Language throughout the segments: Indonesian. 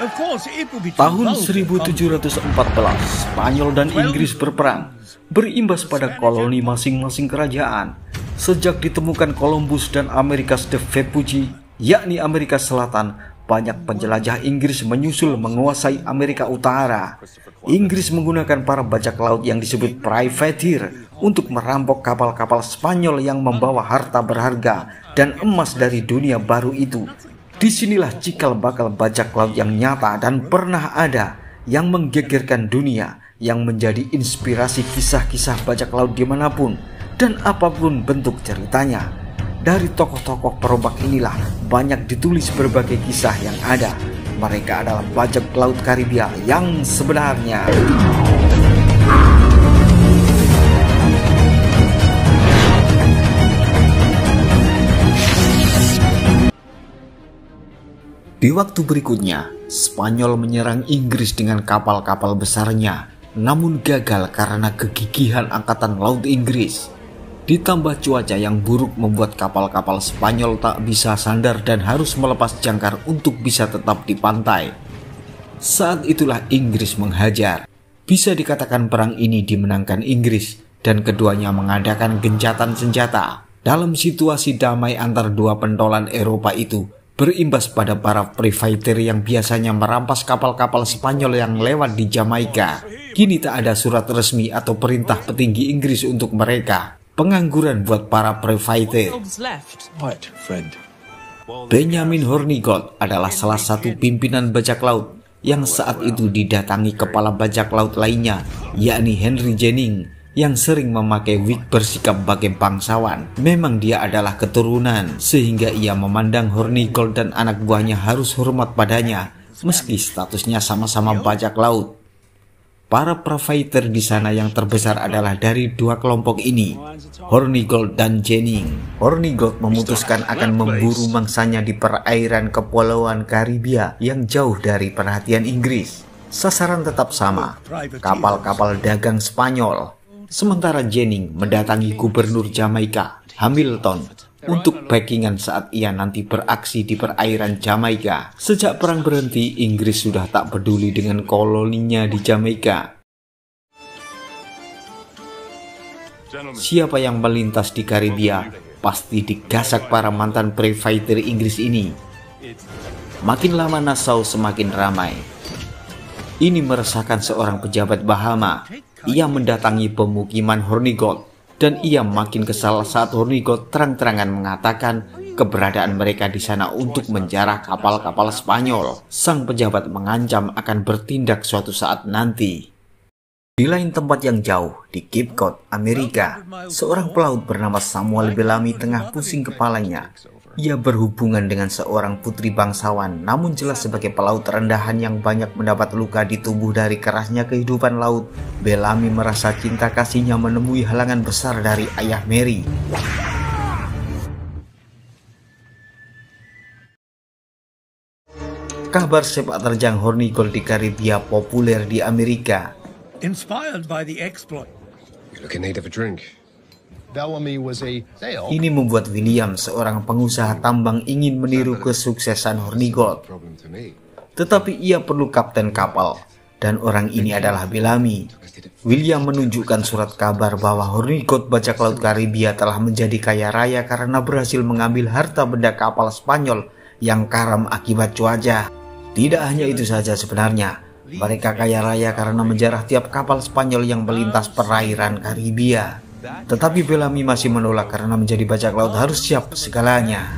Tahun 1714, Spanyol dan Inggris berperang, berimbas pada koloni masing-masing kerajaan. Sejak ditemukan Columbus dan Amerikas Vespucci, yakni Amerika Selatan, banyak penjelajah Inggris menyusul menguasai Amerika Utara. Inggris menggunakan para bajak laut yang disebut privateer untuk merampok kapal-kapal Spanyol yang membawa harta berharga dan emas dari dunia baru itu. Disinilah cikal bakal bajak laut yang nyata dan pernah ada, yang menggegerkan dunia, yang menjadi inspirasi kisah-kisah bajak laut dimanapun dan apapun bentuk ceritanya. Dari tokoh-tokoh perobak inilah banyak ditulis berbagai kisah yang ada. Mereka adalah bajak laut Karibia yang sebenarnya. Di waktu berikutnya, Spanyol menyerang Inggris dengan kapal-kapal besarnya, namun gagal karena kegigihan angkatan laut Inggris. Ditambah cuaca yang buruk membuat kapal-kapal Spanyol tak bisa sandar dan harus melepas jangkar untuk bisa tetap di pantai. Saat itulah Inggris menghajar. Bisa dikatakan perang ini dimenangkan Inggris dan keduanya mengadakan gencatan senjata. Dalam situasi damai antar dua pentolan Eropa itu, berimbas pada para privateer yang biasanya merampas kapal-kapal Spanyol yang lewat di Jamaika. Kini tak ada surat resmi atau perintah petinggi Inggris untuk mereka. Pengangguran buat para privateer. Benjamin Hornigold adalah salah satu pimpinan bajak laut yang saat itu didatangi kepala bajak laut lainnya, yakni Henry Jennings, yang sering memakai wig bersikap bagai bangsawan. Memang dia adalah keturunan, sehingga ia memandang Hornigold dan anak buahnya harus hormat padanya, meski statusnya sama-sama bajak laut. Para privateer di sana yang terbesar adalah dari dua kelompok ini, Hornigold dan Jennings. Hornigold memutuskan akan memburu mangsanya di perairan kepulauan Karibia yang jauh dari perhatian Inggris. Sasaran tetap sama, kapal-kapal dagang Spanyol. Sementara Jennings mendatangi gubernur Jamaika, Hamilton, untuk backingan saat ia nanti beraksi di perairan Jamaika. Sejak perang berhenti, Inggris sudah tak peduli dengan koloninya di Jamaika. Siapa yang melintas di Karibia pasti digasak para mantan privateer Inggris ini. Makin lama Nassau semakin ramai. Ini meresahkan seorang pejabat Bahama. Ia mendatangi pemukiman Hornigold dan ia makin kesal saat Hornigold terang-terangan mengatakan keberadaan mereka di sana untuk menjarah kapal-kapal Spanyol. Sang pejabat mengancam akan bertindak suatu saat nanti. Di lain tempat yang jauh, di Cape Cod, Amerika, seorang pelaut bernama Samuel Bellamy tengah pusing kepalanya. Ia berhubungan dengan seorang putri bangsawan, namun jelas sebagai pelaut rendahan yang banyak mendapat luka di tubuh dari kerasnya kehidupan laut. Bellamy merasa cinta kasihnya menemui halangan besar dari ayah Mary. Kabar sepak terjang Hornigold di Karibia populer di Amerika. Ini membuat William, seorang pengusaha tambang, ingin meniru kesuksesan Hornigold. Tetapi ia perlu kapten kapal, dan orang ini adalah Bellamy. William menunjukkan surat kabar bahwa Hornigold bajak laut Karibia telah menjadi kaya raya karena berhasil mengambil harta benda kapal Spanyol yang karam akibat cuaca. Tidak hanya itu saja sebenarnya, mereka kaya raya karena menjarah tiap kapal Spanyol yang melintas perairan Karibia. Tetapi Bellamy masih menolak karena menjadi bajak laut harus siap segalanya.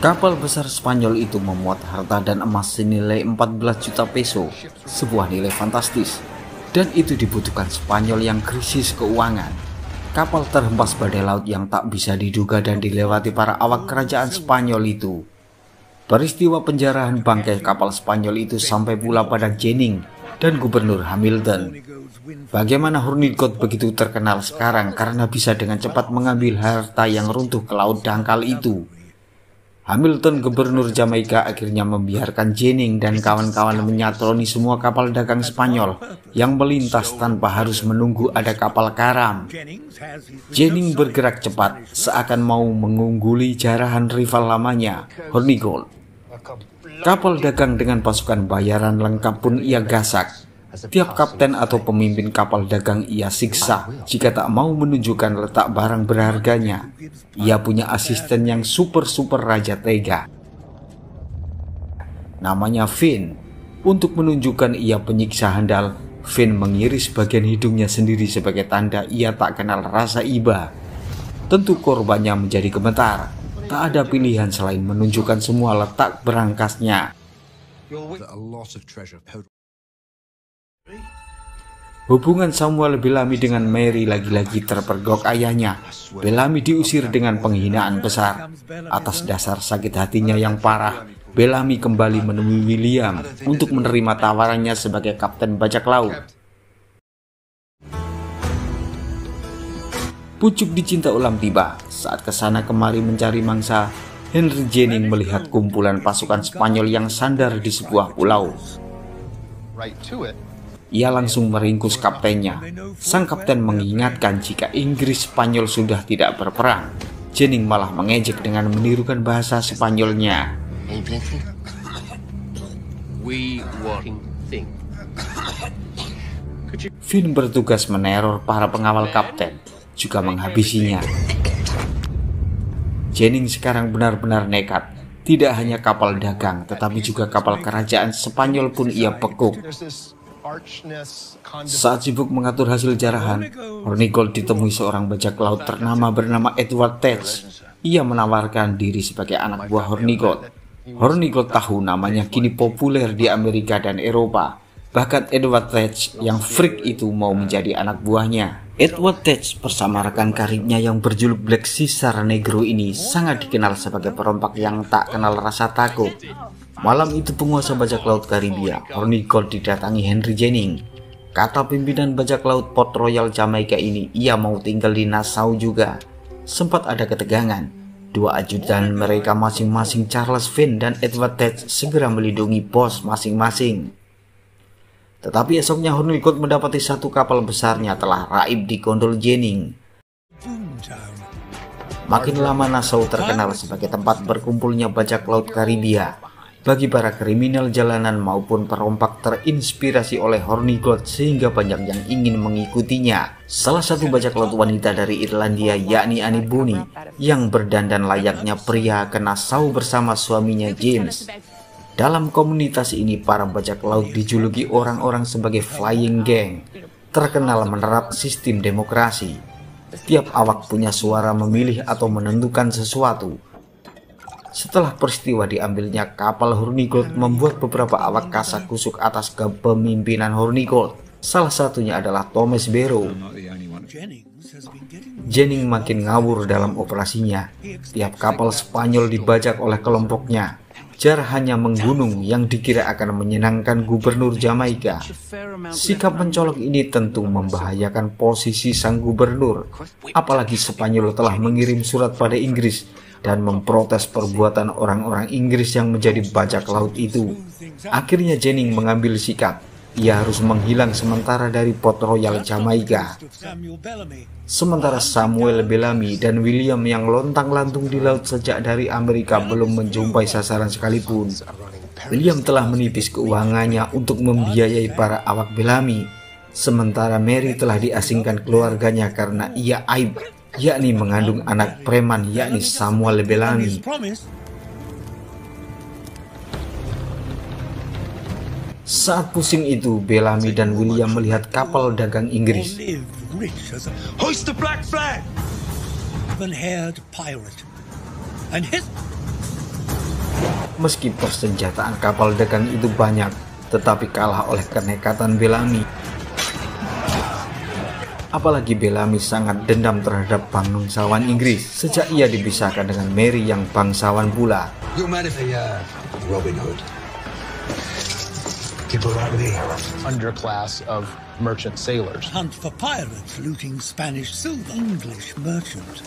Kapal besar Spanyol itu memuat harta dan emas senilai 14 juta peso, sebuah nilai fantastis. Dan itu dibutuhkan Spanyol yang krisis keuangan. Kapal terhempas badai laut yang tak bisa diduga dan dilewati para awak kerajaan Spanyol itu. Peristiwa penjarahan bangkai kapal Spanyol itu sampai pula pada Jennings dan Gubernur Hamilton. Bagaimana Hornigold begitu terkenal sekarang karena bisa dengan cepat mengambil harta yang runtuh ke laut dangkal itu. Hamilton, gubernur Jamaika, akhirnya membiarkan Jennings dan kawan-kawan menyatroni semua kapal dagang Spanyol yang melintas tanpa harus menunggu ada kapal karam. Jennings bergerak cepat, seakan mau mengungguli jarahan rival lamanya, Hornigold. Kapal dagang dengan pasukan bayaran lengkap pun ia gasak. Tiap kapten atau pemimpin kapal dagang ia siksa jika tak mau menunjukkan letak barang berharganya. Ia punya asisten yang super raja tega. Namanya Finn. Untuk menunjukkan ia penyiksa handal, Finn mengiris bagian hidungnya sendiri sebagai tanda ia tak kenal rasa iba. Tentu korbannya menjadi gemetar. Tak ada pilihan selain menunjukkan semua letak berangkasnya. Hubungan Samuel Bellamy dengan Mary lagi-lagi terpergok ayahnya. Bellamy diusir dengan penghinaan besar. Atas dasar sakit hatinya yang parah, Bellamy kembali menemui William untuk menerima tawarannya sebagai kapten bajak laut. Pucuk dicinta ulam tiba. Saat kesana kemari mencari mangsa, Henry Jennings melihat kumpulan pasukan Spanyol yang sandar di sebuah pulau. Ia langsung meringkus kaptennya. Sang kapten mengingatkan jika Inggris Spanyol sudah tidak berperang. Jennings malah mengejek dengan menirukan bahasa Spanyolnya. Finn bertugas meneror para pengawal kapten, juga menghabisinya. Jennings sekarang benar-benar nekat. Tidak hanya kapal dagang, tetapi juga kapal kerajaan Spanyol pun ia bekuk. Saat sibuk mengatur hasil jarahan, Hornigold ditemui seorang bajak laut ternama bernama Edward Teach. Ia menawarkan diri sebagai anak buah Hornigold. Hornigold tahu namanya kini populer di Amerika dan Eropa. Bahkan Edward Teach yang freak itu mau menjadi anak buahnya. Edward Teach bersama rekan karibnya yang berjuluk Black Caesar Negro ini sangat dikenal sebagai perompak yang tak kenal rasa takut. Malam itu penguasa bajak laut Karibia, Hornigold, didatangi Henry Jennings. Kata pimpinan bajak laut Port Royal Jamaika ini, ia mau tinggal di Nassau juga. Sempat ada ketegangan. Dua ajudan mereka masing-masing, Charles Finn dan Edward Teach, segera melindungi bos masing-masing. Tetapi esoknya Hornigold mendapati satu kapal besarnya telah raib di gondol Jennings. Makin lama Nassau terkenal sebagai tempat berkumpulnya bajak laut Karibia. Bagi para kriminal jalanan maupun perompak terinspirasi oleh Hornigold sehingga banyak yang ingin mengikutinya. Salah satu bajak laut wanita dari Irlandia yakni Annie Bonny yang berdandan layaknya pria ke Nassau bersama suaminya James. Dalam komunitas ini para bajak laut dijuluki orang-orang sebagai Flying Gang, terkenal menerap sistem demokrasi. Tiap awak punya suara memilih atau menentukan sesuatu. Setelah peristiwa diambilnya kapal Hornigold membuat beberapa awak kasakusuk atas kepemimpinan Hornigold. Salah satunya adalah Thomas Barrow. Jennings makin ngawur dalam operasinya. Tiap kapal Spanyol dibajak oleh kelompoknya. Jar hanya menggunung yang dikira akan menyenangkan gubernur Jamaika. Sikap mencolok ini tentu membahayakan posisi sang gubernur. Apalagi Spanyol telah mengirim surat pada Inggris dan memprotes perbuatan orang-orang Inggris yang menjadi bajak laut itu. Akhirnya Jennings mengambil sikap. Ia harus menghilang sementara dari Port Royal Jamaika. Sementara Samuel Bellamy dan William yang lontang-lantung di laut sejak dari Amerika belum menjumpai sasaran sekalipun. William telah menipis keuangannya untuk membiayai para awak Bellamy. Sementara Mary telah diasingkan keluarganya karena ia aib, yakni mengandung anak preman yakni Samuel Bellamy. Saat pusing itu, Bellamy dan William melihat kapal dagang Inggris. Meski persenjataan kapal dagang itu banyak, tetapi kalah oleh kenekatan Bellamy. Apalagi Bellamy sangat dendam terhadap bangsawan Inggris sejak ia dipisahkan dengan Mary yang bangsawan pula. Underclass of merchant sailors. Hunt for pirates looting Spanish silver. English merchant.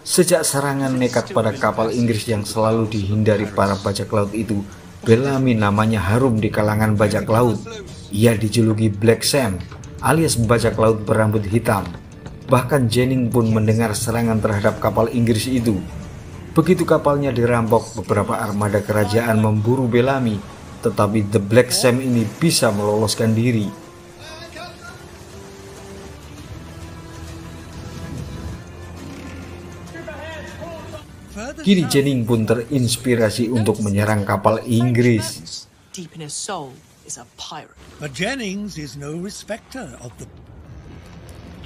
Sejak serangan nekat pada kapal Inggris yang selalu dihindari para bajak laut itu, Bellamy namanya harum di kalangan bajak laut. Ia dijuluki Black Sam, alias bajak laut berambut hitam. Bahkan Jennings pun mendengar serangan terhadap kapal Inggris itu. Begitu kapalnya dirampok, beberapa armada kerajaan memburu Bellamy, tetapi The Black Sam ini bisa meloloskan diri. Kini Jennings pun terinspirasi untuk menyerang kapal Inggris. But Jennings is no respecter of the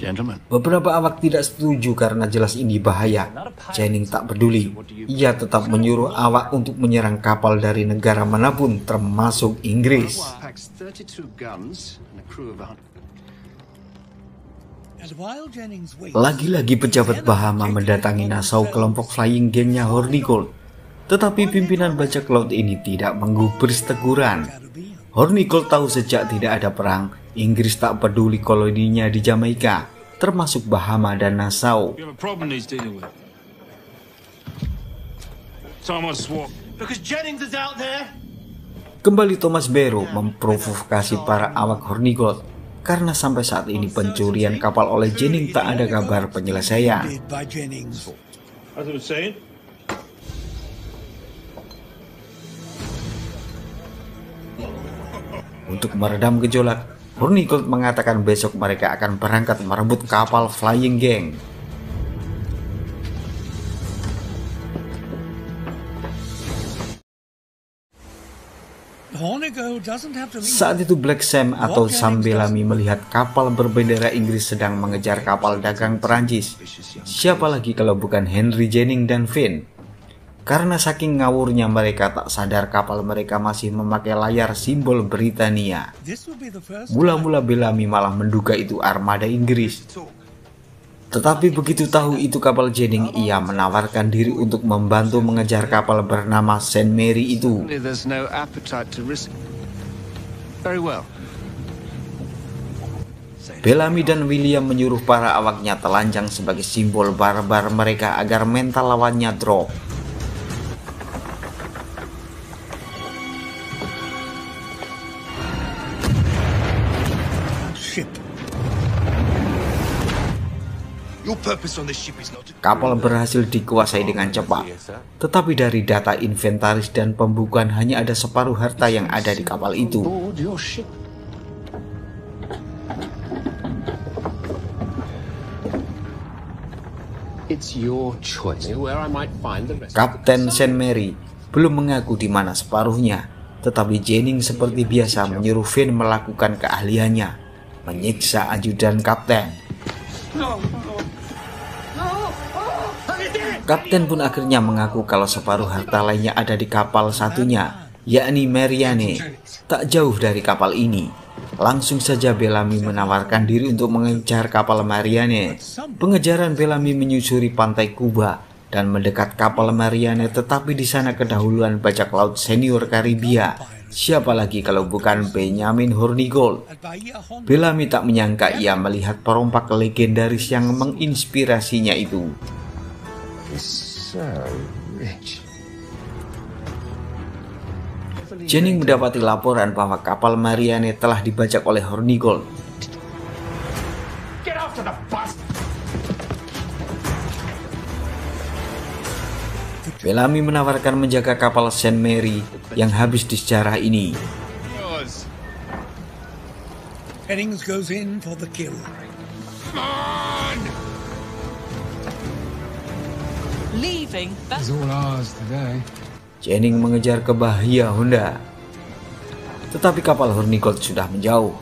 Gentlemen. Beberapa awak tidak setuju karena jelas ini bahaya. Jennings tak peduli. Ia tetap menyuruh awak untuk menyerang kapal dari negara manapun, termasuk Inggris. Lagi-lagi pejabat Bahama mendatangi Nassau kelompok flying gangnya Hornigold. Tetapi pimpinan bajak laut ini tidak menggubris teguran. Hornigold tahu sejak tidak ada perang, Inggris tak peduli koloninya di Jamaika, termasuk Bahama dan Nassau. Kembali Thomas Barrow memprovokasi para awak Hornigold, karena sampai saat ini pencurian kapal oleh Jennings tak ada kabar penyelesaian. Untuk meredam gejolak, Hornigold mengatakan besok mereka akan berangkat merebut kapal Flying Gang. Saat itu Black Sam atau Sam Bellamy melihat kapal berbendera Inggris sedang mengejar kapal dagang Perancis. Siapa lagi kalau bukan Henry Jennings dan Finn? Karena saking ngawurnya mereka tak sadar kapal mereka masih memakai layar simbol Britania. Mula-mula Bellamy malah menduga itu armada Inggris. Tetapi begitu tahu itu kapal Jennings, ia menawarkan diri untuk membantu mengejar kapal bernama Saint Mary itu. Bellamy dan William menyuruh para awaknya telanjang sebagai simbol barbar mereka agar mental lawannya drop. Kapal berhasil dikuasai dengan cepat, tetapi dari data inventaris dan pembukuan hanya ada separuh harta yang ada di kapal itu. Kapten Saint Mary belum mengaku di mana separuhnya, tetapi Jennings seperti biasa menyuruh Finn melakukan keahliannya, menyiksa ajudan kapten. Kapten pun akhirnya mengaku kalau separuh harta lainnya ada di kapal satunya, yakni Marianne, tak jauh dari kapal ini. Langsung saja Bellamy menawarkan diri untuk mengejar kapal Marianne. Pengejaran Bellamy menyusuri pantai Kuba dan mendekat kapal Marianne, tetapi di sana kedahuluan bajak laut senior Karibia. Siapa lagi kalau bukan Benjamin Hornigold? Bellamy tak menyangka ia melihat perompak legendaris yang menginspirasinya itu. Jennings mendapati laporan bahwa kapal Marianne telah dibajak oleh Hornigold. Bellamy menawarkan menjaga kapal Saint Mary yang habis di sejarah ini. Jennings goes in for the kill. Jennings mengejar ke Bahia Honda, tetapi kapal Hornigold sudah menjauh.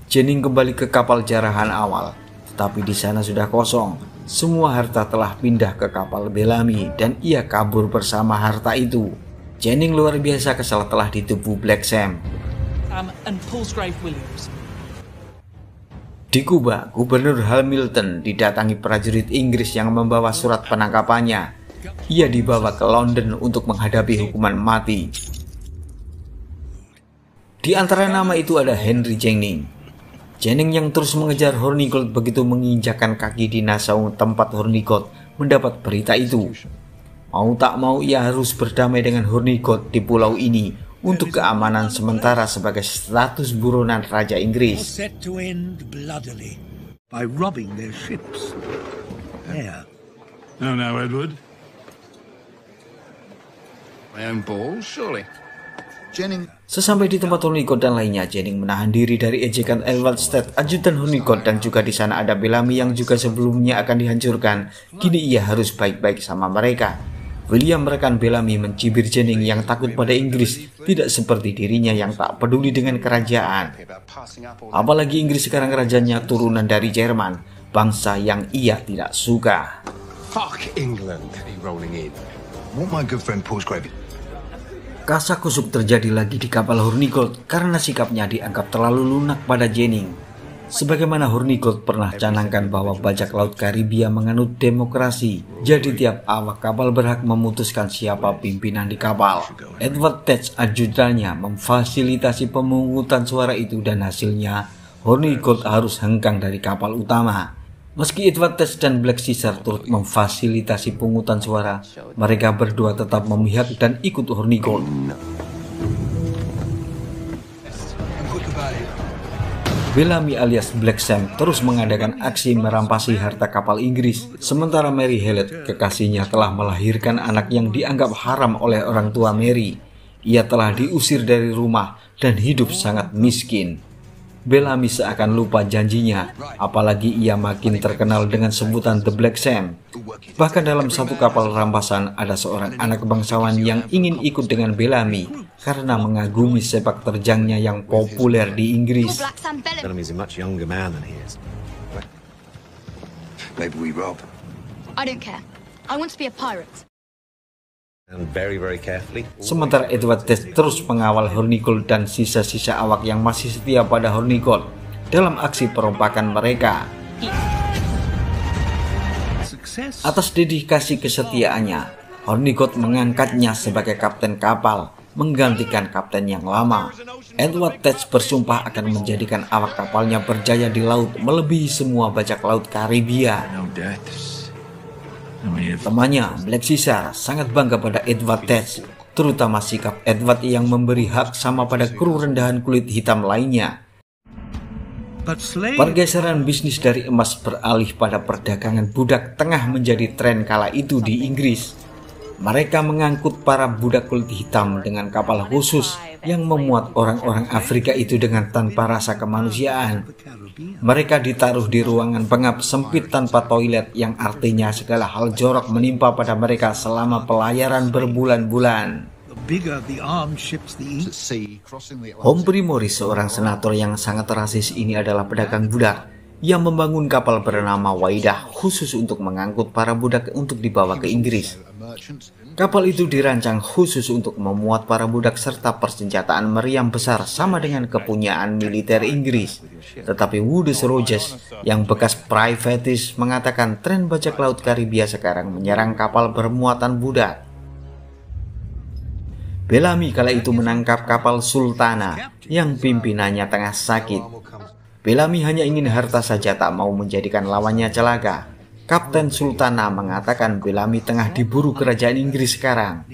Jennings kembali ke kapal jarahan awal, tetapi di sana sudah kosong. Semua harta telah pindah ke kapal Bellamy dan ia kabur bersama harta itu. Jennings luar biasa kesal telah ditipu Black Sam. Di Kuba, Gubernur Hamilton didatangi prajurit Inggris yang membawa surat penangkapannya. Ia dibawa ke London untuk menghadapi hukuman mati. Di antara nama itu ada Henry Jennings. Jennings yang terus mengejar Hornigold begitu menginjakkan kaki di Nassau tempat Hornigold mendapat berita itu. Mau tak mau ia harus berdamai dengan Hornigold di pulau ini untuk keamanan sementara sebagai status buronan Raja Inggris. Set to end bloodily by robbing their ships. There. No, Edward. My own balls, surely. Jennings. Sesampai di tempat Hornigold dan lainnya, Jennings menahan diri dari ejekan Edward Stead, ajudan Hornigold, dan juga di sana ada Bellamy yang juga sebelumnya akan dihancurkan. Kini ia harus baik-baik sama mereka. William rekan Bellamy mencibir Jennings yang takut pada Inggris, tidak seperti dirinya yang tak peduli dengan kerajaan. Apalagi Inggris sekarang rajanya turunan dari Jerman, bangsa yang ia tidak suka. Fuck England. Rolling in. Want my good friend Paul's gravy? Kasakusuk terjadi lagi di kapal Hornigold karena sikapnya dianggap terlalu lunak pada Jennings. Sebagaimana Hornigold pernah canangkan bahwa bajak laut Karibia menganut demokrasi, jadi tiap awak kapal berhak memutuskan siapa pimpinan di kapal. Edward Teach, ajudannya, memfasilitasi pemungutan suara itu dan hasilnya Hornigold harus hengkang dari kapal utama. Meski Edward Teach dan Black Caesar turut memfasilitasi pungutan suara, mereka berdua tetap memihak dan ikut Hornigold. Bellamy alias Black Sam terus mengadakan aksi merampasi harta kapal Inggris, sementara Mary Hallett, kekasihnya, telah melahirkan anak yang dianggap haram oleh orang tua Mary. Ia telah diusir dari rumah dan hidup sangat miskin. Bellamy seakan lupa janjinya, apalagi ia makin terkenal dengan sebutan The Black Sam. Bahkan dalam satu kapal rampasan ada seorang anak bangsawan yang ingin ikut dengan Bellamy karena mengagumi sepak terjangnya yang populer di Inggris. Bellamy's a much younger man than he is. Maybe we rob. I don't care. I want to be a pirate. And very, very carefully. Sementara Edward Teach terus mengawal Hornigold dan sisa-sisa awak yang masih setia pada Hornigold dalam aksi perompakan mereka. Atas dedikasi kesetiaannya, Hornigold mengangkatnya sebagai kapten kapal, menggantikan kapten yang lama. Edward Teach bersumpah akan menjadikan awak kapalnya berjaya di laut melebihi semua bajak laut Karibia. Temannya, Black Caesar, sangat bangga pada Edward Teach, terutama sikap Edward yang memberi hak sama pada kru rendahan kulit hitam lainnya. Pergeseran bisnis dari emas beralih pada perdagangan budak tengah menjadi tren kala itu di Inggris. Mereka mengangkut para budak kulit hitam dengan kapal khusus yang memuat orang-orang Afrika itu dengan tanpa rasa kemanusiaan. Mereka ditaruh di ruangan pengap sempit tanpa toilet, yang artinya segala hal jorok menimpa pada mereka selama pelayaran berbulan-bulan. Humphrey Morris, seorang senator yang sangat rasis ini, adalah pedagang budak yang membangun kapal bernama Waidah khusus untuk mengangkut para budak untuk dibawa ke Inggris. Kapal itu dirancang khusus untuk memuat para budak serta persenjataan meriam besar sama dengan kepunyaan militer Inggris. Tetapi Woodes Rogers yang bekas privateers mengatakan tren bajak laut Karibia sekarang menyerang kapal bermuatan budak. Bellamy kala itu menangkap kapal Sultana yang pimpinannya tengah sakit. Bellamy hanya ingin harta saja, tak mau menjadikan lawannya celaka. Kapten Sultana mengatakan Bellamy tengah diburu kerajaan Inggris sekarang.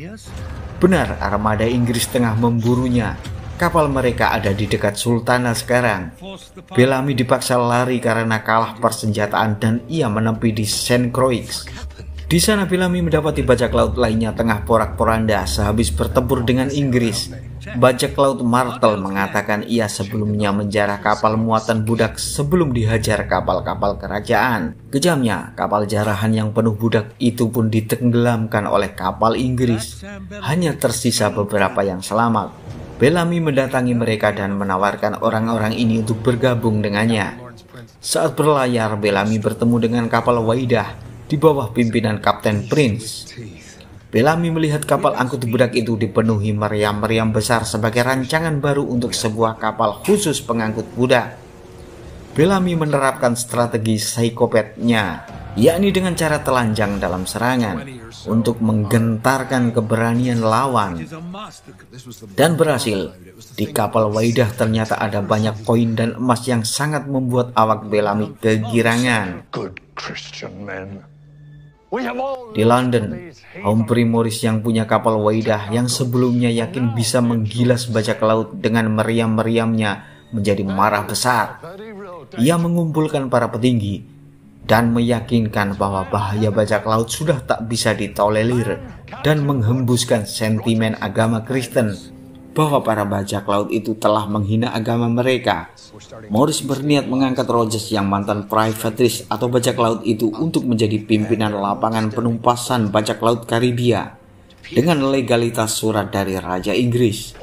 Benar, armada Inggris tengah memburunya. Kapal mereka ada di dekat Sultana sekarang. Bellamy dipaksa lari karena kalah persenjataan dan ia menepi di St. Croix. Di sana Bellamy mendapati bajak laut lainnya tengah porak-poranda sehabis bertempur dengan Inggris. Bajak laut Martel mengatakan ia sebelumnya menjarah kapal muatan budak sebelum dihajar kapal-kapal kerajaan. Kejamnya, kapal jarahan yang penuh budak itu pun ditenggelamkan oleh kapal Inggris. Hanya tersisa beberapa yang selamat. Bellamy mendatangi mereka dan menawarkan orang-orang ini untuk bergabung dengannya. Saat berlayar, Bellamy bertemu dengan kapal Waidah di bawah pimpinan Kapten Prince. Bellamy melihat kapal angkut budak itu dipenuhi meriam-meriam besar sebagai rancangan baru untuk sebuah kapal khusus pengangkut budak. Bellamy menerapkan strategi psikopatnya, yakni dengan cara telanjang dalam serangan untuk menggentarkan keberanian lawan. Dan berhasil. Di kapal Waidah ternyata ada banyak koin dan emas yang sangat membuat awak Bellamy kegirangan. Good Christian men. Di London, Humphrey Morris yang punya kapal Waidah yang sebelumnya yakin bisa menggilas bajak laut dengan meriam-meriamnya menjadi marah besar. Ia mengumpulkan para petinggi dan meyakinkan bahwa bahaya bajak laut sudah tak bisa ditolerir dan menghembuskan sentimen agama Kristen bahwa para bajak laut itu telah menghina agama mereka. Morris berniat mengangkat Rogers yang mantan privateers atau bajak laut itu untuk menjadi pimpinan lapangan penumpasan bajak laut Karibia dengan legalitas surat dari Raja Inggris.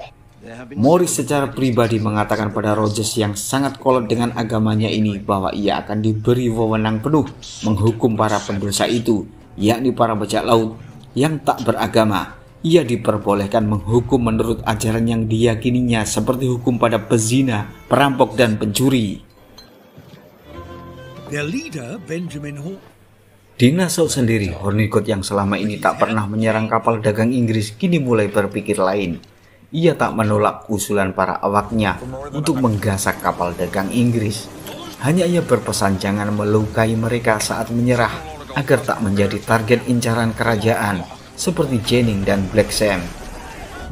Morris secara pribadi mengatakan pada Rogers yang sangat kolot dengan agamanya ini bahwa ia akan diberi wewenang penuh menghukum para pendosa itu, yakni para bajak laut yang tak beragama. Ia diperbolehkan menghukum menurut ajaran yang diyakininya seperti hukum pada pezina, perampok, dan pencuri. Their leader, Benjamin Hall. Di Nassau sendiri, Hornigold yang selama ini tak pernah menyerang kapal dagang Inggris kini mulai berpikir lain. Ia tak menolak usulan para awaknya untuk menggasak kapal dagang Inggris. Hanya ia berpesan jangan melukai mereka saat menyerah agar tak menjadi target incaran kerajaan seperti Jennings dan Black Sam.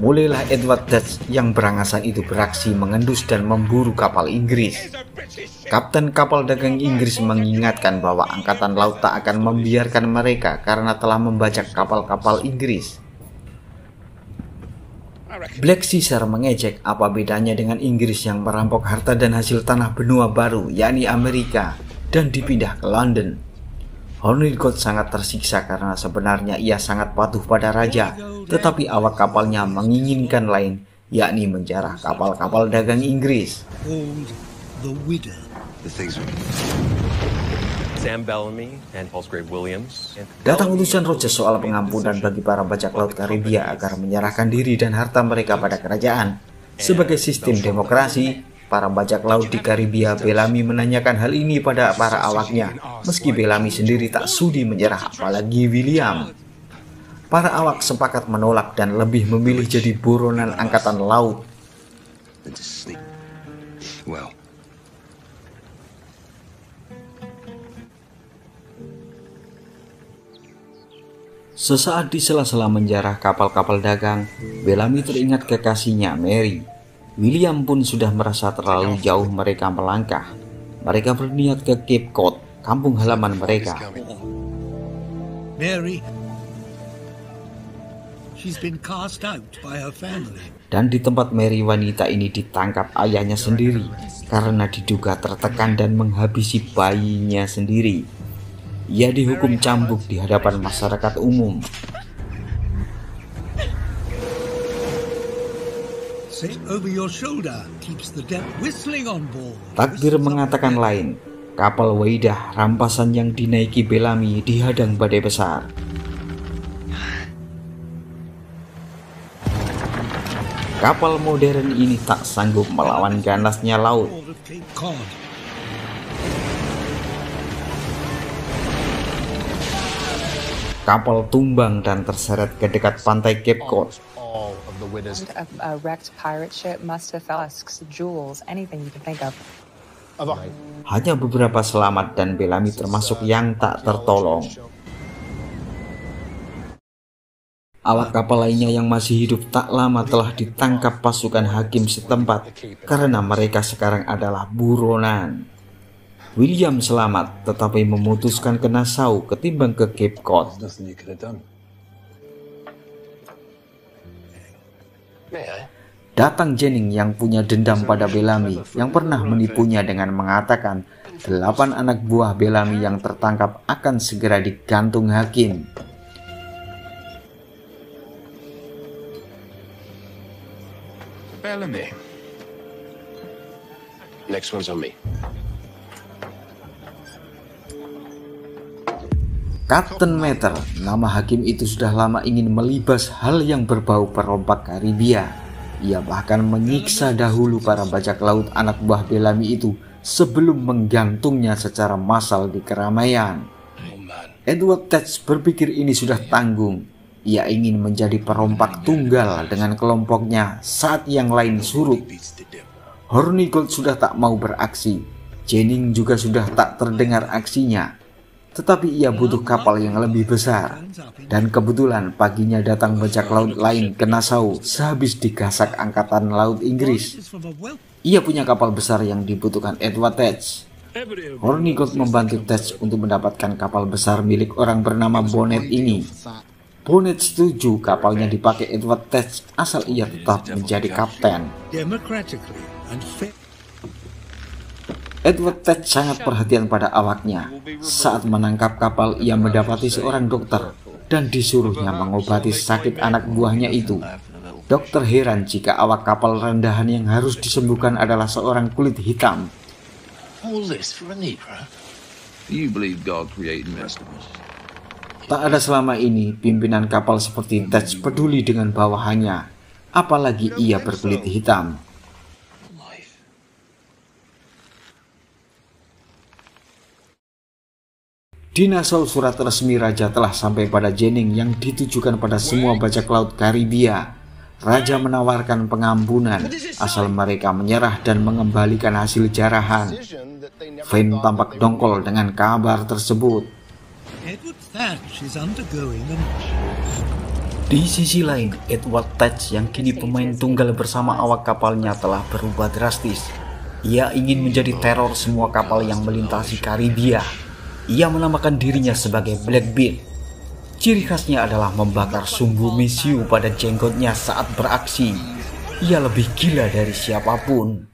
Mulailah Edward Dutch yang berangasan itu beraksi mengendus dan memburu kapal Inggris. Kapten kapal dagang Inggris mengingatkan bahwa angkatan laut tak akan membiarkan mereka karena telah membajak kapal-kapal Inggris. Black Caesar mengejek apa bedanya dengan Inggris yang merampok harta dan hasil tanah benua baru, yakni Amerika, dan dipindah ke London. Hornigold sangat tersiksa karena sebenarnya ia sangat patuh pada raja, tetapi awak kapalnya menginginkan lain, yakni menjarah kapal-kapal dagang Inggris. Sam Bellamy and Palsgrave Williams. Datang utusan Rogers soal pengampunan bagi para bajak laut Karibia agar menyerahkan diri dan harta mereka pada kerajaan. Sebagai sistem demokrasi, para bajak laut di Karibia, Bellamy menanyakan hal ini pada para awaknya, meski Bellamy sendiri tak sudi menyerah, apalagi William. Para awak sepakat menolak dan lebih memilih jadi buronan angkatan laut. Sesaat di sela-sela menjarah kapal-kapal dagang, Bellamy teringat kekasihnya Mary. William pun sudah merasa terlalu jauh mereka melangkah. Mereka berniat ke Cape Cod, kampung halaman mereka. Mary, she's been cast out by her family. Dan di tempat Mary, wanita ini ditangkap ayahnya sendiri karena diduga tertekan dan menghabisi bayinya sendiri. Ia dihukum cambuk di hadapan masyarakat umum. Takdir mengatakan lain. Kapal Waidah, rampasan yang dinaiki Bellamy, dihadang badai besar. Kapal modern ini tak sanggup melawan ganasnya laut. Kapal tumbang dan terseret ke dekat pantai Cape Cod. A wrecked pirate ship must have flasks, jewels, anything you can think of. Hanya beberapa selamat dan Bellamy termasuk yang tak tertolong. Awak kapal lainnya yang masih hidup tak lama telah ditangkap pasukan hakim setempat karena mereka sekarang adalah buronan. William selamat tetapi memutuskan ke Nassau ketimbang ke Cape Cod. Datang Jennings yang punya dendam pada Bellamy yang pernah menipunya dengan mengatakan 8 anak buah Bellamy yang tertangkap akan segera digantung hakim. Bellamy. Next one's on me. Kapten Mather, nama hakim itu sudah lama ingin melibas hal yang berbau perompak Karibia. Ia bahkan menyiksa dahulu para bajak laut anak buah Bellamy itu sebelum menggantungnya secara massal di keramaian. Edward Dutch berpikir ini sudah tanggung. Ia ingin menjadi perompak tunggal dengan kelompoknya saat yang lain surut. Hornigold sudah tak mau beraksi. Jennings juga sudah tak terdengar aksinya. Tetapi ia butuh kapal yang lebih besar. Dan kebetulan paginya datang bajak laut lain ke Nassau sehabis digasak angkatan laut Inggris. Ia punya kapal besar yang dibutuhkan Edward Teach. Hornigold membantu Teach untuk mendapatkan kapal besar milik orang bernama Bonnet ini. Bonnet setuju kapalnya dipakai Edward Teach asal ia tetap menjadi kapten. Edward Teach sangat perhatian pada awaknya. Saat menangkap kapal, ia mendapati seorang dokter dan disuruhnya mengobati sakit anak buahnya itu. Dokter heran jika awak kapal rendahan yang harus disembuhkan adalah seorang kulit hitam. Tak ada selama ini pimpinan kapal seperti Teach peduli dengan bawahannya, apalagi ia berkulit hitam. Di Nassau, surat resmi raja telah sampai pada Jennings yang ditujukan pada semua bajak laut Karibia. Raja menawarkan pengampunan asal mereka menyerah dan mengembalikan hasil jarahan. Finn tampak dongkol dengan kabar tersebut. Di sisi lain, Edward Teach yang kini pemain tunggal bersama awak kapalnya telah berubah drastis. Ia ingin menjadi teror semua kapal yang melintasi Karibia. Ia menamakan dirinya sebagai Blackbeard. Ciri khasnya adalah membakar sumbu misiu pada jenggotnya saat beraksi. Ia lebih gila dari siapapun.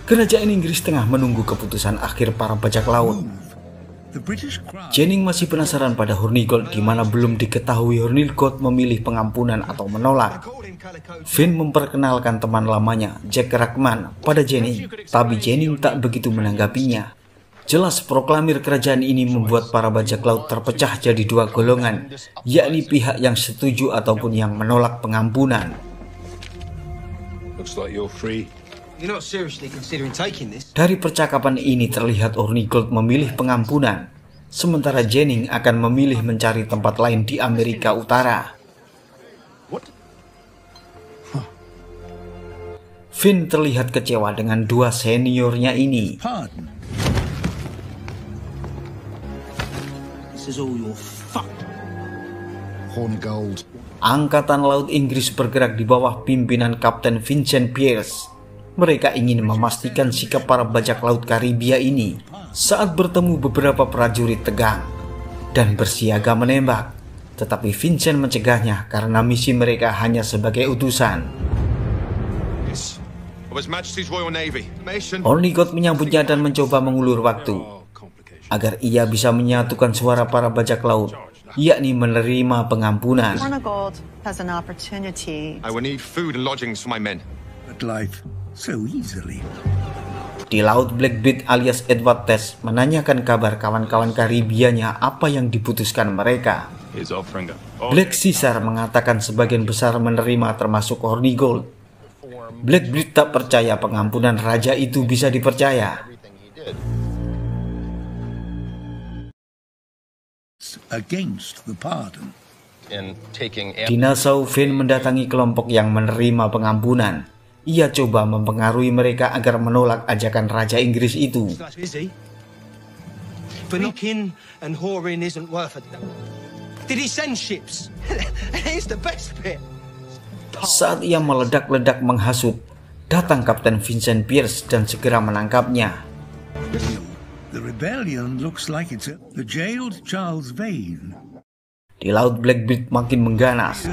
Kerajaan Inggris tengah menunggu keputusan akhir para bajak laut. Jennings masih penasaran pada Hornigold, di mana belum diketahui Hornigold memilih pengampunan atau menolak. Finn memperkenalkan teman lamanya, Jack Rachman, pada Jennings, tapi Jennings tak begitu menanggapinya. Jelas proklamir kerajaan ini membuat para bajak laut terpecah jadi dua golongan, yakni pihak yang setuju ataupun yang menolak pengampunan. Dari percakapan ini terlihat Hornigold memilih pengampunan, sementara Jennings akan memilih mencari tempat lain di Amerika Utara. Finn terlihat kecewa dengan dua seniornya ini. Angkatan Laut Inggris bergerak di bawah pimpinan Kapten Vincent Pearce. Mereka ingin memastikan sikap para bajak laut Karibia ini saat bertemu beberapa prajurit tegang dan bersiaga menembak. Tetapi Vincent mencegahnya karena misi mereka hanya sebagai utusan. Hornigold menyambutnya dan mencoba mengulur waktu agar ia bisa menyatukan suara para bajak laut, yakni menerima pengampunan. Di Laut Blackbeard alias Edward Teach menanyakan kabar kawan-kawan Karibianya apa yang diputuskan mereka. Black Caesar mengatakan sebagian besar menerima termasuk Hornigold. Blackbeard tak percaya pengampunan raja itu bisa dipercaya. Di Nassau, Finn mendatangi kelompok yang menerima pengampunan. Ia coba mempengaruhi mereka agar menolak ajakan Raja Inggris itu. Saat ia meledak-ledak menghasut, datang Kapten Vincent Pearce dan segera menangkapnya. Di Laut Blackbeard makin mengganas.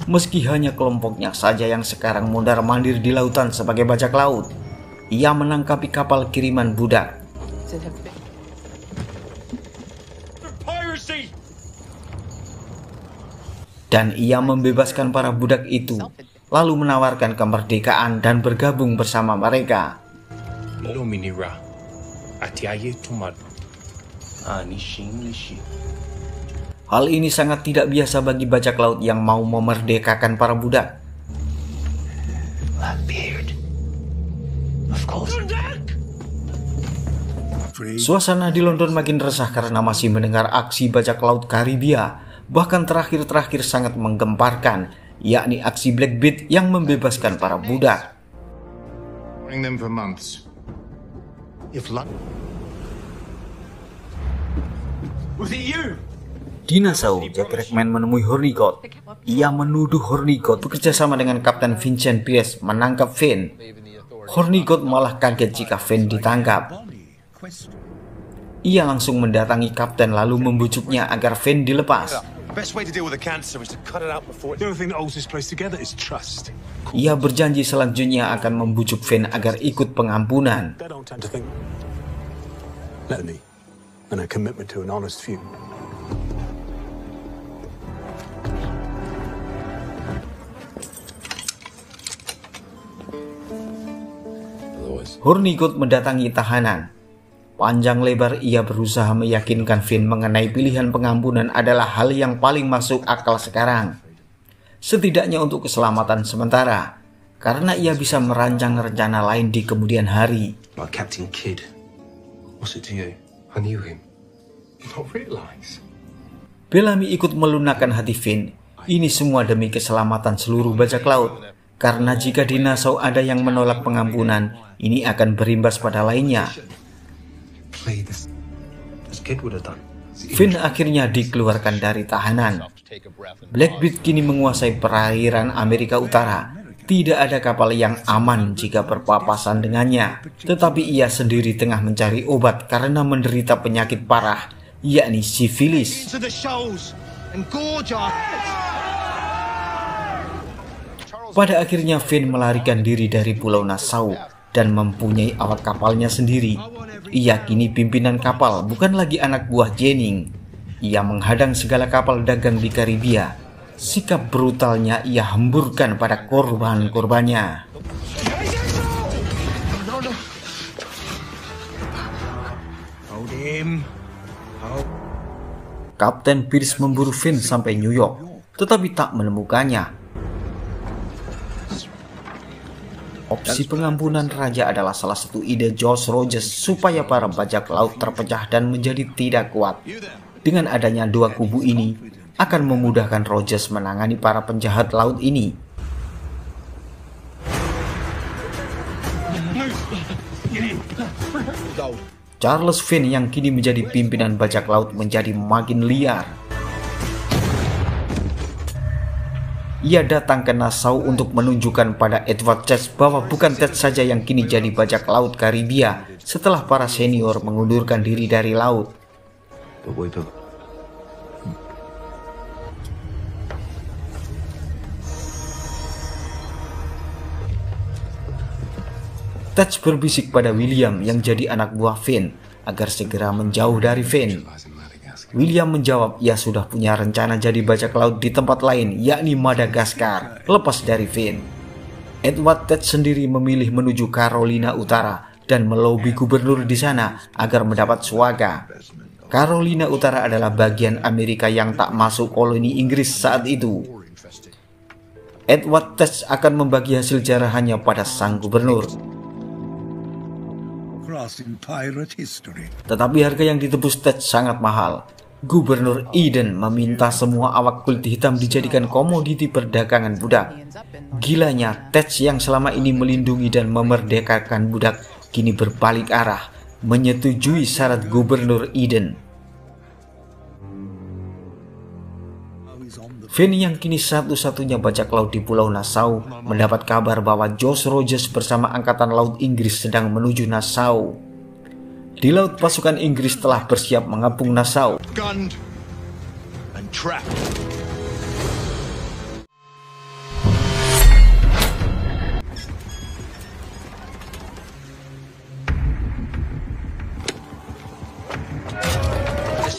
Meski hanya kelompoknya saja yang sekarang mondar-mandir di lautan sebagai bajak laut, ia menangkapi kapal kiriman budak. Dan ia membebaskan para budak itu, lalu menawarkan kemerdekaan dan bergabung bersama mereka. Hal ini sangat tidak biasa bagi bajak laut yang mau memerdekakan para budak. Suasana di London makin resah karena masih mendengar aksi bajak laut Karibia. Bahkan terakhir-terakhir sangat menggemparkan yakni aksi Blackbeard yang membebaskan para budak. Bring them for months. If luck. Was it you? Di Nassau, Jack Rachman menemui Hornigold. Ia menuduh Hornigold bekerja sama dengan Kapten Vincent Pierce menangkap Finn. Hornigold malah kaget jika Finn ditangkap. Ia langsung mendatangi Kapten lalu membujuknya agar Finn dilepas. Best way to deal with a cancer is to cut it out before The only thing that holds this place together is trust. Ia berjanji selanjutnya akan membujuk Finn agar ikut pengampunan. They don't tend to think. Let me, and a commitment to an honest feud. Hornigold mendatangi tahanan. Panjang lebar ia berusaha meyakinkan Finn mengenai pilihan pengampunan adalah hal yang paling masuk akal sekarang. Setidaknya untuk keselamatan sementara, karena ia bisa merancang rencana lain di kemudian hari. Captain Kidd. What's it to you? I knew him. Not realize. Bellamy ikut melunakkan hati Finn. Ini semua demi keselamatan seluruh bajak laut. Karena jika di Nassau ada yang menolak pengampunan, ini akan berimbas pada lainnya. Finn akhirnya dikeluarkan dari tahanan. Blackbeard kini menguasai perairan Amerika Utara. Tidak ada kapal yang aman jika berpapasan dengannya. Tetapi ia sendiri tengah mencari obat karena menderita penyakit parah, yakni sifilis. Pada akhirnya Finn melarikan diri dari Pulau Nassau dan mempunyai awak kapalnya sendiri. Ia kini pimpinan kapal, bukan lagi anak buah Jennings. Ia menghadang segala kapal dagang di Karibia. Sikap brutalnya ia hemburkan pada korban-korbannya. Kapten Pierce memburu Finn sampai New York, tetapi tak menemukannya. Opsi pengampunan raja adalah salah satu ide Josh Rogers supaya para bajak laut terpecah dan menjadi tidak kuat. Dengan adanya dua kubu ini, akan memudahkan Rogers menangani para penjahat laut ini. Charles Finn yang kini menjadi pimpinan bajak laut menjadi makin liar. Ia datang ke Nassau untuk menunjukkan pada Edward Teach bahwa bukan Teach saja yang kini jadi bajak laut Karibia setelah para senior mengundurkan diri dari laut. Teach berbisik pada William yang jadi anak buah Finn agar segera menjauh dari Finn. William menjawab ia sudah punya rencana jadi bajak laut di tempat lain, yakni Madagaskar, lepas dari Finn. Edward Teach sendiri memilih menuju Carolina Utara dan melobi gubernur di sana agar mendapat swaga. Carolina Utara adalah bagian Amerika yang tak masuk koloni Inggris saat itu. Edward Teach akan membagi hasil jarahannya pada sang gubernur. Tetapi harga yang ditebus Teach sangat mahal. Gubernur Eden meminta semua awak kulit hitam dijadikan komoditi perdagangan budak. Gilanya, Teach yang selama ini melindungi dan memerdekakan budak kini berbalik arah, menyetujui syarat Gubernur Eden. Finn yang kini satu-satunya bajak laut di Pulau Nassau mendapat kabar bahwa Josh Rogers bersama Angkatan Laut Inggris sedang menuju Nassau. Di laut, pasukan Inggris telah bersiap mengepung Nassau. Gunned and trapped.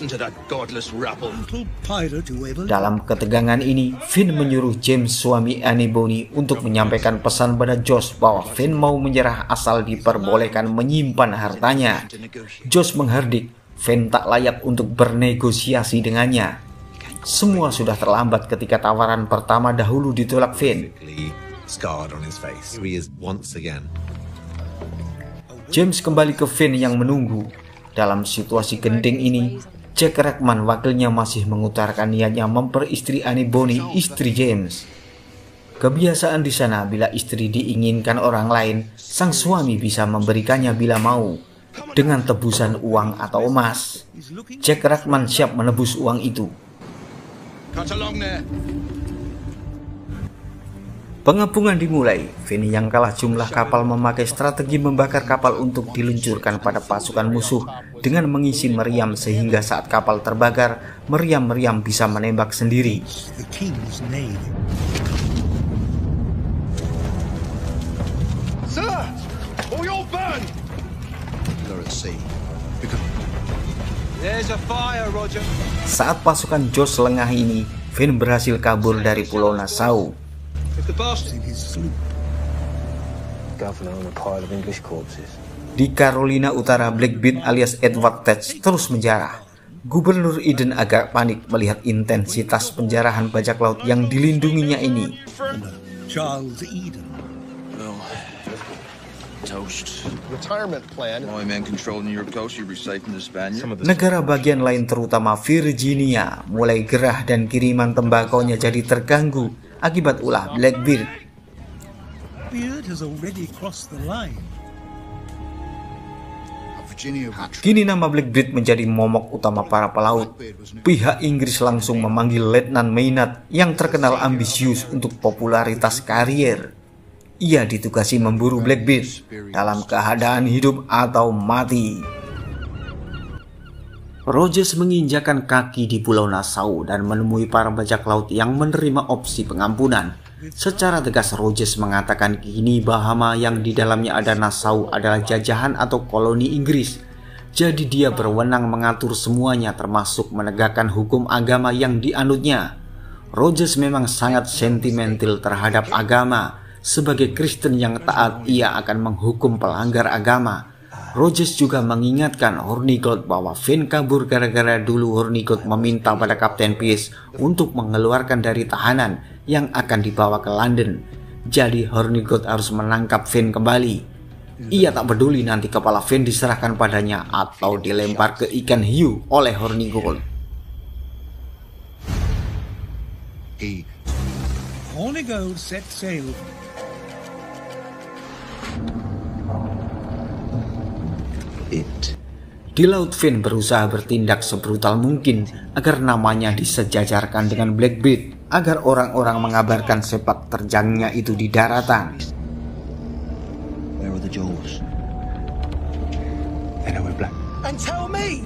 Listen to that godless rabble. Dalam ketegangan ini, Finn menyuruh James, suami Annie Bonny, untuk menyampaikan pesan pada Josh bahwa Finn mau menyerah asal diperbolehkan menyimpan hartanya. Josh menghardik, Finn tak layak untuk bernegosiasi dengannya. Semua sudah terlambat ketika tawaran pertama dahulu ditolak Finn. James kembali ke Finn yang menunggu. Dalam situasi genting ini, Jack Rachman wakilnya masih mengutarakan niatnya memperistri Annie Bonny, istri James. Kebiasaan di sana bila istri diinginkan orang lain, sang suami bisa memberikannya bila mau, dengan tebusan uang atau emas. Jack Rackman siap menebus uang itu. Pengepungan dimulai. Finn yang kalah jumlah kapal memakai strategi membakar kapal untuk diluncurkan pada pasukan musuh dengan mengisi meriam sehingga saat kapal terbakar, meriam-meriam bisa menembak sendiri. The king's name. Sir! Or you'll burn! You're at sea. There's a fire, Roger. Saat pasukan Josh lengah ini, Finn berhasil kabur dari Pulau Nassau. If the bastard... In his sloop. Governor on a pile of English corpses. Di Carolina Utara, Blackbeard alias Edward Teach terus menjarah. Gubernur Eden agak panik melihat intensitas penjarahan bajak laut yang dilindunginya ini. Charles Eden. Toast. Retirement plan. My men control New York coast, you safe from the Spaniards. Negara bagian lain terutama Virginia mulai gerah dan kiriman tembakonya jadi terganggu akibat ulah Blackbeard. Beard has already crossed the line. Kini nama Blackbeard menjadi momok utama para pelaut. Pihak Inggris langsung memanggil Letnan Maynard yang terkenal ambisius untuk popularitas karier. Ia ditugasi memburu Blackbeard dalam keadaan hidup atau mati. Rogers menginjakan kaki di Pulau Nassau dan menemui para bajak laut yang menerima opsi pengampunan. Secara tegas Rogers mengatakan kini Bahama yang di dalamnya ada Nassau adalah jajahan atau koloni Inggris. Jadi dia berwenang mengatur semuanya termasuk menegakkan hukum agama yang dianutnya. Rogers memang sangat sentimental terhadap agama. Sebagai Kristen yang taat, ia akan menghukum pelanggar agama. Rogers juga mengingatkan Hornigold bahwa Finn kabur gara-gara dulu Hornigold meminta pada Kapten Pierce untuk mengeluarkan dari tahanan yang akan dibawa ke London. Jadi Hornigold harus menangkap Finn kembali. Ia tak peduli nanti kepala Finn diserahkan padanya atau dilempar ke ikan hiu oleh Hornigold. Hornigold set sail. Di laut, Finn berusaha bertindak sebrutal mungkin agar namanya disejajarkan dengan Blackbeard, agar orang-orang mengabarkan sepak terjangnya itu di daratan. Where are the jaws? They know we're black. And tell me!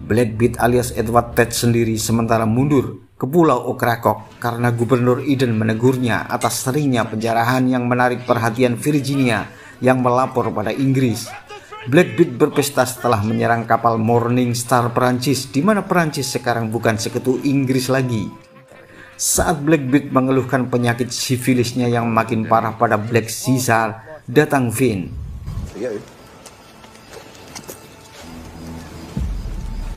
Blackbeard alias Edward Teach sendiri sementara mundur ke Pulau Ocracoke karena Gubernur Eden menegurnya atas seringnya penjarahan yang menarik perhatian Virginia yang melapor pada Inggris. Blackbeard berpesta setelah menyerang kapal Morning Star Perancis, di mana Perancis sekarang bukan sekutu Inggris lagi. Saat Blackbeard mengeluhkan penyakit sifilisnya yang makin parah pada Black Caesar, datang Finn.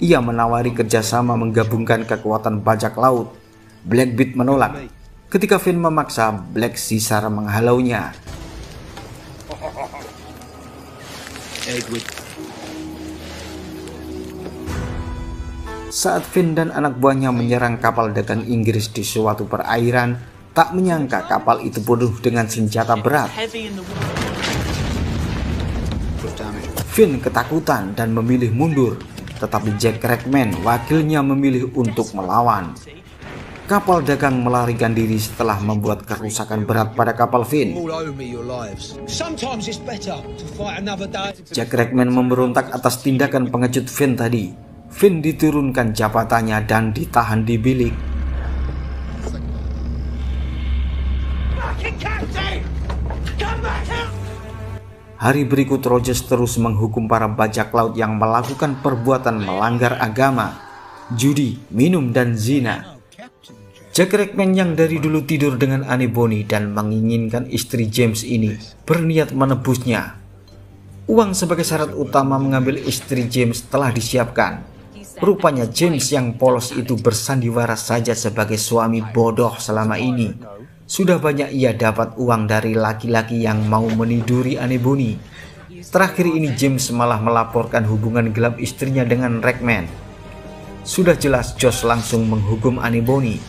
Ia menawari kerjasama menggabungkan kekuatan bajak laut. Blackbeard menolak. Ketika Finn memaksa, Black Caesar menghalaunya. Saat Finn dan anak buahnya menyerang kapal dagang Inggris di suatu perairan, tak menyangka kapal itu penuh dengan senjata berat. Finn ketakutan dan memilih mundur, tetapi Jack Rackman, wakilnya, memilih untuk melawan. Kapal dagang melarikan diri setelah membuat kerusakan berat pada kapal Finn. Jack Rackman memberontak atas tindakan pengecut Finn tadi. Finn diturunkan jabatannya dan ditahan di bilik. Hari berikut Rogers terus menghukum para bajak laut yang melakukan perbuatan melanggar agama, judi, minum, dan zina. Jack Rackman yang dari dulu tidur dengan Anne Bonny dan menginginkan istri James ini berniat menebusnya. Uang sebagai syarat utama mengambil istri James telah disiapkan. Rupanya James yang polos itu bersandiwara saja sebagai suami bodoh selama ini. Sudah banyak ia dapat uang dari laki-laki yang mau meniduri Anne Bonny. Terakhir ini James malah melaporkan hubungan gelap istrinya dengan Rackman. Sudah jelas Josh langsung menghukum Anne Bonny.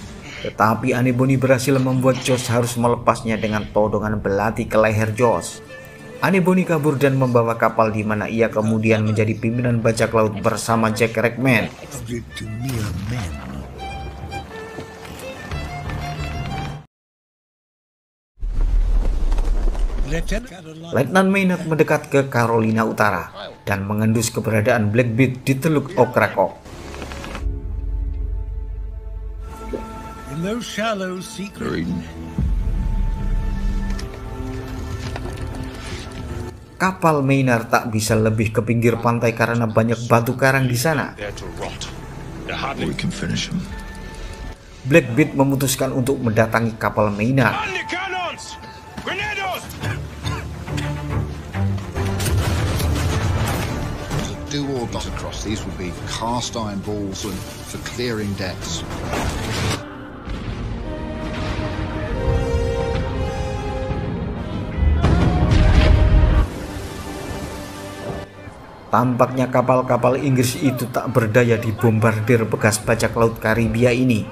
Tetapi Annie Bonny berhasil membuat Josh harus melepasnya dengan todongan belati ke leher Josh. Annie Bonny kabur dan membawa kapal di mana ia kemudian menjadi pimpinan bajak laut bersama Jack Ragman. Letnan Maynard mendekat ke Carolina Utara dan mengendus keberadaan Blackbeard di Teluk Ocracoke. Kapal Maynard tak bisa lebih ke pinggir pantai karena banyak batu karang di sana. Blackbeard memutuskan untuk mendatangi kapal Maynard. Dual dot across these would be cast iron balls for clearing decks. Tampaknya kapal-kapal Inggris itu tak berdaya dibombardir bekas bajak laut Karibia ini.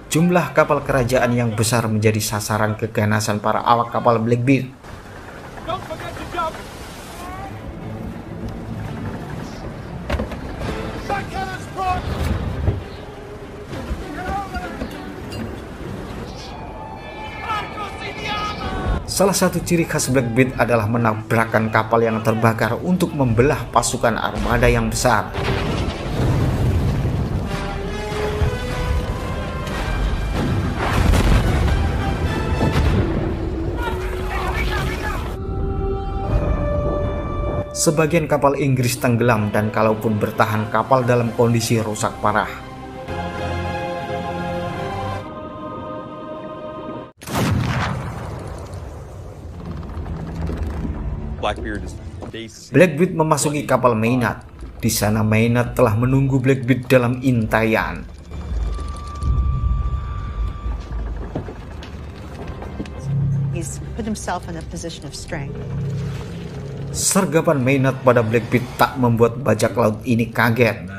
Jumlah kapal kerajaan yang besar menjadi sasaran keganasan para awak kapal Blackbeard. Salah satu ciri khas Blackbeard adalah menabrakkan kapal yang terbakar untuk membelah pasukan armada yang besar. Sebagian kapal Inggris tenggelam dan kalaupun bertahan kapal dalam kondisi rusak parah. Blackbeard memasuki kapal Maynard. Di sana Maynard telah menunggu Blackbeard dalam intaian. He's put himself in a position of strength. Sergapan Maynard pada Blackbeard tak membuat bajak laut ini kaget.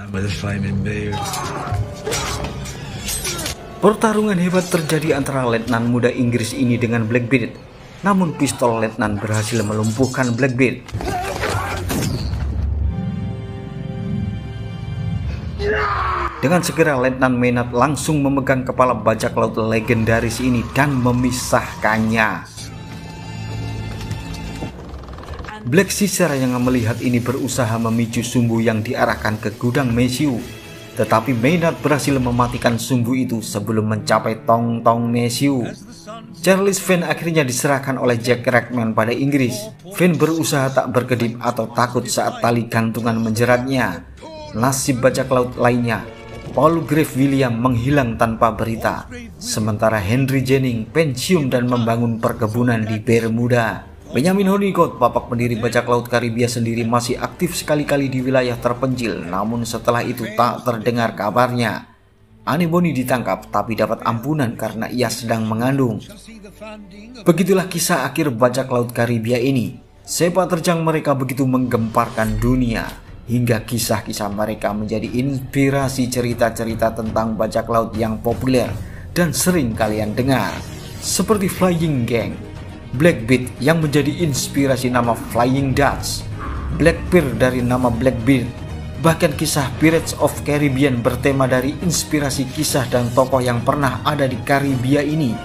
Pertarungan hebat terjadi antara letnan muda Inggris ini dengan Blackbeard. Namun pistol letnan berhasil melumpuhkan Blackbeard. Dengan segera Letnan Maynard langsung memegang kepala bajak laut legendaris ini dan memisahkannya. Black Caesar yang melihat ini berusaha memicu sumbu yang diarahkan ke gudang Messiu. Tetapi Maynard berhasil mematikan sumbu itu sebelum mencapai tong-tong Messiu. Charles Vane akhirnya diserahkan oleh Jack Ragman pada Inggris. Vane berusaha tak berkedip atau takut saat tali gantungan menjeratnya. Nasib bajak laut lainnya, Paul Grave William menghilang tanpa berita. Sementara Henry Jennings pensiun dan membangun perkebunan di Bermuda. Benjamin Honeycutt, bapak pendiri bajak laut Karibia sendiri, masih aktif sekali-kali di wilayah terpencil. Namun setelah itu tak terdengar kabarnya. Annie Bonny ditangkap tapi dapat ampunan karena ia sedang mengandung. Begitulah kisah akhir bajak laut Karibia ini. Sepak terjang mereka begitu menggemparkan dunia, hingga kisah-kisah mereka menjadi inspirasi cerita-cerita tentang bajak laut yang populer dan sering kalian dengar. Seperti Flying Gang, Blackbeard yang menjadi inspirasi nama Flying Dutch, Blackbeard dari nama Blackbeard, bahkan kisah Pirates of Caribbean bertema dari inspirasi kisah dan tokoh yang pernah ada di Karibia ini.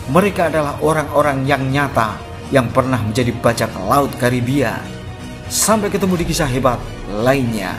Mereka adalah orang-orang yang nyata yang pernah menjadi bajak laut Karibia. Sampai ketemu di kisah hebat lainnya.